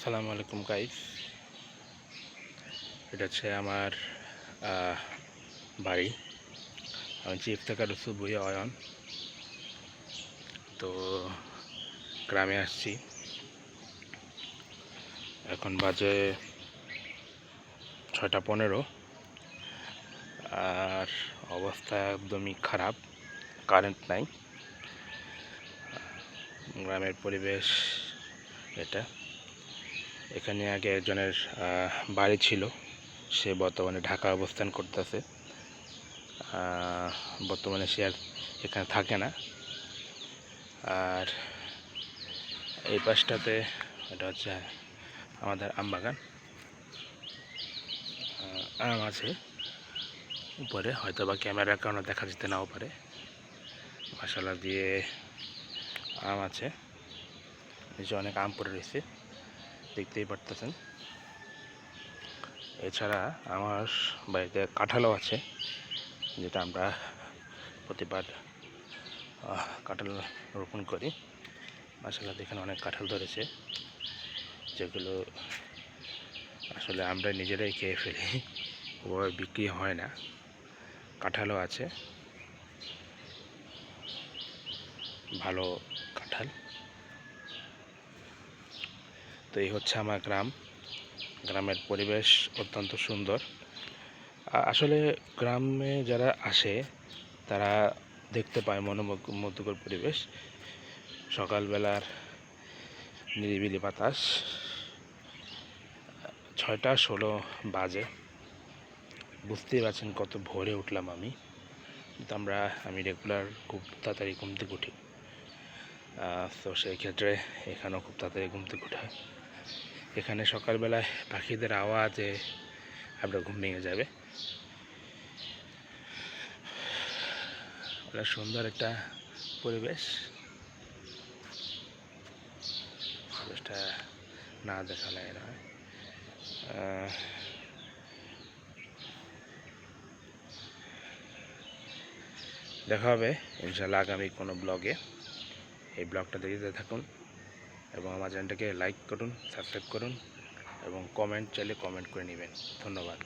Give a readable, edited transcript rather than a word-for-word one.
আসসালামু আলাইকুম গাইস। এটা হচ্ছে আমার বাড়ি। আমি চিফ থেকে রসুবুই অয়ন। তো গ্রামে আসছি, এখন বাজে 6:15। আর অবস্থা একদমই খারাপ, কারেন্ট নাই। গ্রামের পরিবেশ এটা। এখানে আগে একজনের বাড়ি ছিল, সে বর্তমানে ঢাকা অবস্থান করতেছে। বর্তমানে সে আর এখানে থাকে না। আর এই পাশটাতে এটা হচ্ছে আমাদের আম বাগান। আম আছে উপরে, হয়তো বা ক্যামেরার কারণে দেখা যেতে নাও পারে। মশালা দিয়ে আম আছে, নিচে অনেক আম পড়ে রয়েছে, দেখতেই পারতেছেন। এছাড়া আমার বাড়িতে কাঁঠালও আছে, যেটা আমরা প্রতিবার কাঁঠাল রোপণ করি। মাশাআল্লাহ, এখানে অনেক কাঁঠাল ধরেছে, যেগুলো আসলে আমরা নিজেরাই খেয়ে ফেলি, ওভাবে বিক্রি হয় না। কাঁঠালও আছে, ভালো কাঁঠাল। তো এই হচ্ছে আমার গ্রাম। গ্রামের পরিবেশ অত্যন্ত সুন্দর। আসলে গ্রামে যারা আসে তারা দেখতে পায় মনোমুগ্ধকর পরিবেশ। সকালবেলার নিরিবিলি বাতাস। 6:16 বাজে। বুঝতেই পারছেন কত ভোরে উঠলাম আমি। কিন্তু আমি রেগুলার খুব তাড়াতাড়ি ঘুম থেকে উঠি। তো সেই ক্ষেত্রে এখানেও খুব তাড়াতাড়ি ঘুম থেকে উঠা। এখানে সকালবেলায় পাখিদের আওয়াজে আপনার ঘুম ভেঙে যাবে। ওটা সুন্দর একটা পরিবেশ। পরিবেশটা না দেখালে নয়। দেখা হবে ইনশাল্লাহ আগামী কোনো ব্লগে। এই ব্লগটা দেখতে থাকুন এবং আমার চ্যানেলটাকে লাইক করুন, সাবস্ক্রাইব করুন এবং কমেন্ট চাইলে কমেন্ট করে নেবেন। ধন্যবাদ।